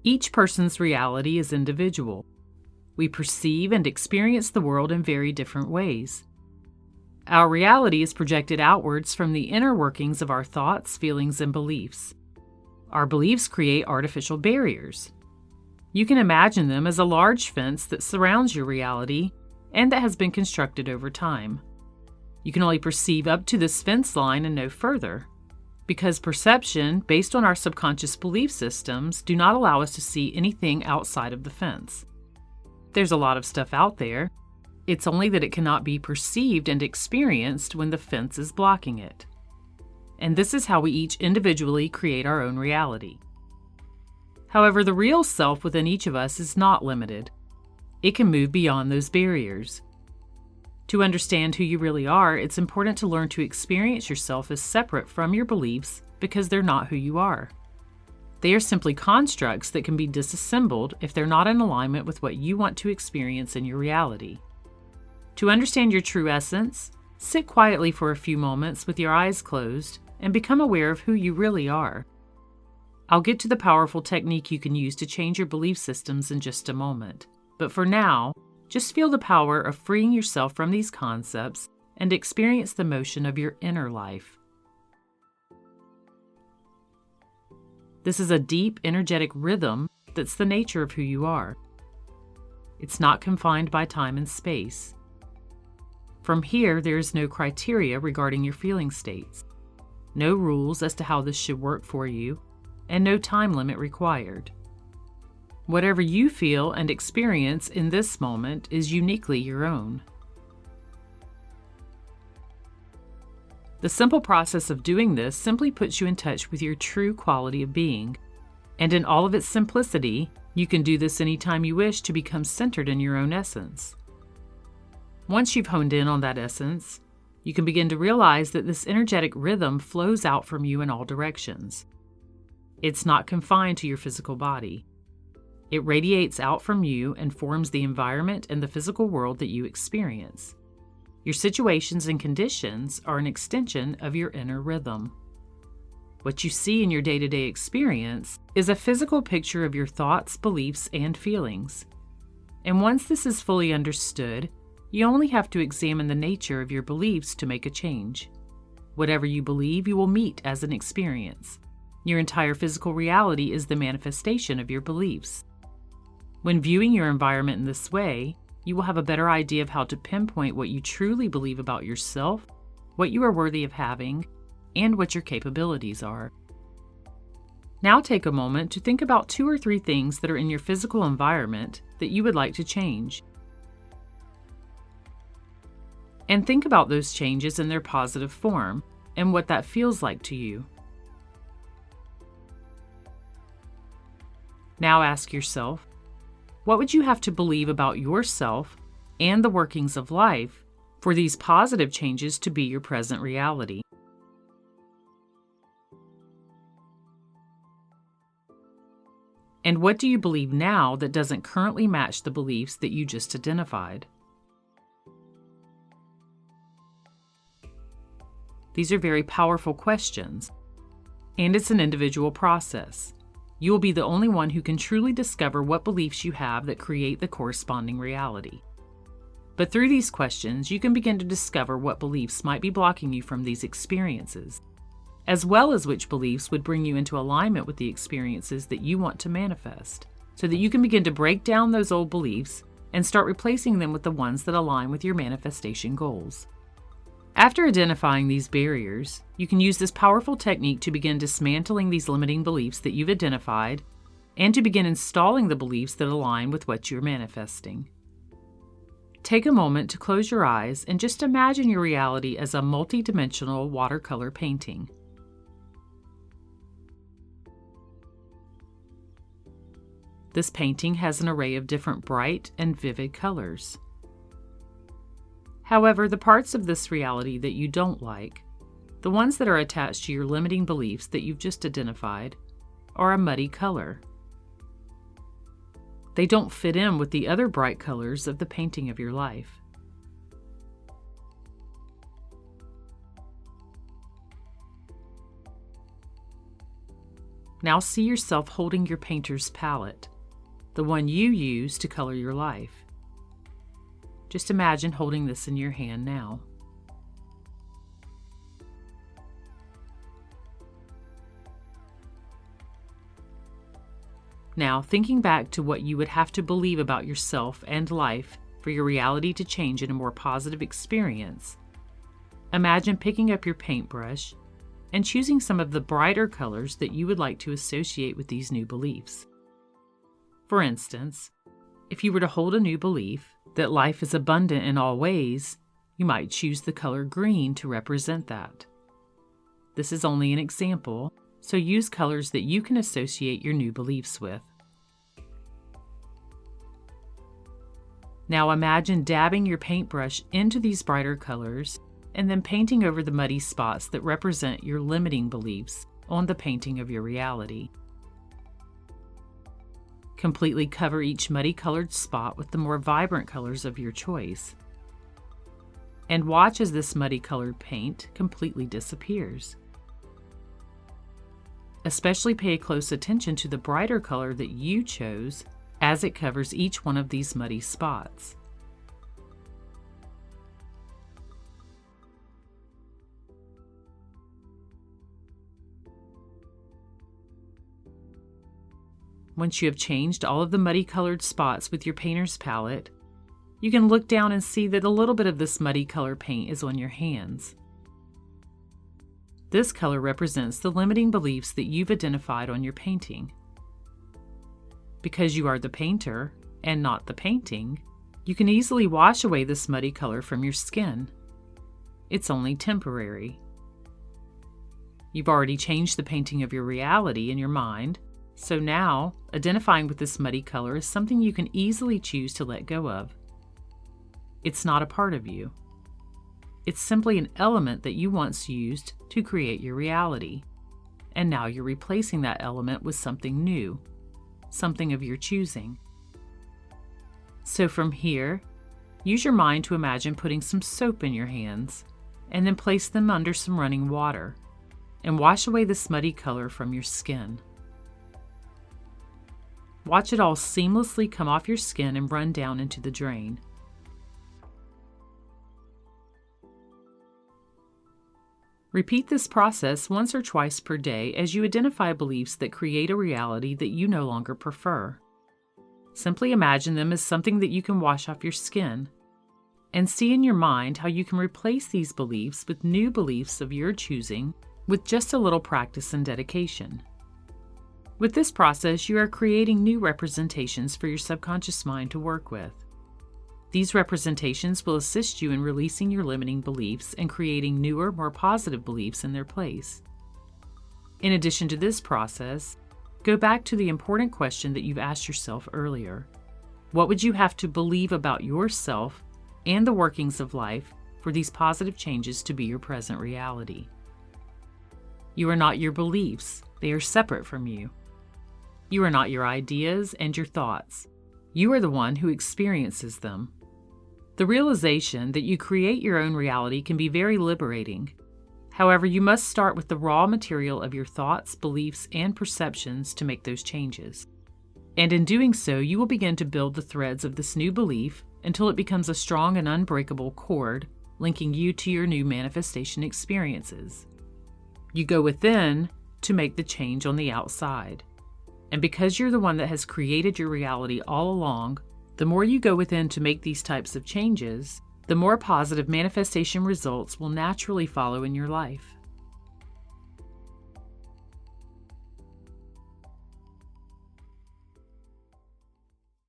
Each person's reality is individual. We perceive and experience the world in very different ways. Our reality is projected outwards from the inner workings of our thoughts, feelings, and beliefs. Our beliefs create artificial barriers. You can imagine them as a large fence that surrounds your reality and that has been constructed over time. You can only perceive up to this fence line and no further, because perception, based on our subconscious belief systems, do not allow us to see anything outside of the fence. There's a lot of stuff out there. It's only that it cannot be perceived and experienced when the fence is blocking it. And this is how we each individually create our own reality. However, the real self within each of us is not limited. It can move beyond those barriers. To understand who you really are, it's important to learn to experience yourself as separate from your beliefs because they're not who you are. They are simply constructs that can be disassembled if they're not in alignment with what you want to experience in your reality. To understand your true essence, sit quietly for a few moments with your eyes closed and become aware of who you really are. I'll get to the powerful technique you can use to change your belief systems in just a moment. But for now, just feel the power of freeing yourself from these concepts and experience the motion of your inner life. This is a deep, energetic rhythm that's the nature of who you are. It's not confined by time and space. From here, there is no criteria regarding your feeling states, no rules as to how this should work for you, and no time limit required. Whatever you feel and experience in this moment is uniquely your own. The simple process of doing this simply puts you in touch with your true quality of being, and in all of its simplicity, you can do this anytime you wish to become centered in your own essence. Once you've honed in on that essence, you can begin to realize that this energetic rhythm flows out from you in all directions. It's not confined to your physical body. It radiates out from you and forms the environment and the physical world that you experience. Your situations and conditions are an extension of your inner rhythm. What you see in your day-to-day experience is a physical picture of your thoughts, beliefs, and feelings. And once this is fully understood, you only have to examine the nature of your beliefs to make a change. Whatever you believe, you will meet as an experience. Your entire physical reality is the manifestation of your beliefs. When viewing your environment in this way, you will have a better idea of how to pinpoint what you truly believe about yourself, what you are worthy of having, and what your capabilities are. Now take a moment to think about 2 or 3 things that are in your physical environment that you would like to change. And think about those changes in their positive form and what that feels like to you. Now ask yourself, what would you have to believe about yourself and the workings of life for these positive changes to be your present reality? And what do you believe now that doesn't currently match the beliefs that you just identified? These are very powerful questions, and it's an individual process. You will be the only one who can truly discover what beliefs you have that create the corresponding reality. But through these questions, you can begin to discover what beliefs might be blocking you from these experiences, as well as which beliefs would bring you into alignment with the experiences that you want to manifest, so that you can begin to break down those old beliefs and start replacing them with the ones that align with your manifestation goals. After identifying these barriers, you can use this powerful technique to begin dismantling these limiting beliefs that you've identified and to begin installing the beliefs that align with what you're manifesting. Take a moment to close your eyes and just imagine your reality as a multi-dimensional watercolor painting. This painting has an array of different bright and vivid colors. However, the parts of this reality that you don't like, the ones that are attached to your limiting beliefs that you've just identified, are a muddy color. They don't fit in with the other bright colors of the painting of your life. Now see yourself holding your painter's palette, the one you use to color your life. Just imagine holding this in your hand now. Now, thinking back to what you would have to believe about yourself and life for your reality to change in a more positive experience, imagine picking up your paintbrush and choosing some of the brighter colors that you would like to associate with these new beliefs. For instance, if you were to hold a new belief that life is abundant in all ways, you might choose the color green to represent that. This is only an example, so use colors that you can associate your new beliefs with. Now imagine dabbing your paintbrush into these brighter colors and then painting over the muddy spots that represent your limiting beliefs on the painting of your reality. Completely cover each muddy colored spot with the more vibrant colors of your choice. And watch as this muddy colored paint completely disappears. Especially pay close attention to the brighter color that you chose as it covers each one of these muddy spots. Once you have changed all of the muddy colored spots with your painter's palette, you can look down and see that a little bit of this muddy color paint is on your hands. This color represents the limiting beliefs that you've identified on your painting. Because you are the painter and not the painting, you can easily wash away this muddy color from your skin. It's only temporary. You've already changed the painting of your reality in your mind, so now identifying with this muddy color is something you can easily choose to let go of. It's not a part of you. It's simply an element that you once used to create your reality, and now you're replacing that element with something new, something of your choosing. So from here, use your mind to imagine putting some soap in your hands, and then place them under some running water, and wash away the muddy color from your skin. Watch it all seamlessly come off your skin and run down into the drain. Repeat this process once or twice per day as you identify beliefs that create a reality that you no longer prefer. Simply imagine them as something that you can wash off your skin, and see in your mind how you can replace these beliefs with new beliefs of your choosing with just a little practice and dedication. With this process, you are creating new representations for your subconscious mind to work with. These representations will assist you in releasing your limiting beliefs and creating newer, more positive beliefs in their place. In addition to this process, go back to the important question that you've asked yourself earlier. What would you have to believe about yourself and the workings of life for these positive changes to be your present reality? You are not your beliefs. They are separate from you. You are not your ideas and your thoughts. You are the one who experiences them. The realization that you create your own reality can be very liberating. However, you must start with the raw material of your thoughts, beliefs, and perceptions to make those changes. And in doing so, you will begin to build the threads of this new belief until it becomes a strong and unbreakable cord linking you to your new manifestation experiences. You go within to make the change on the outside. And because you're the one that has created your reality all along, the more you go within to make these types of changes, the more positive manifestation results will naturally follow in your life.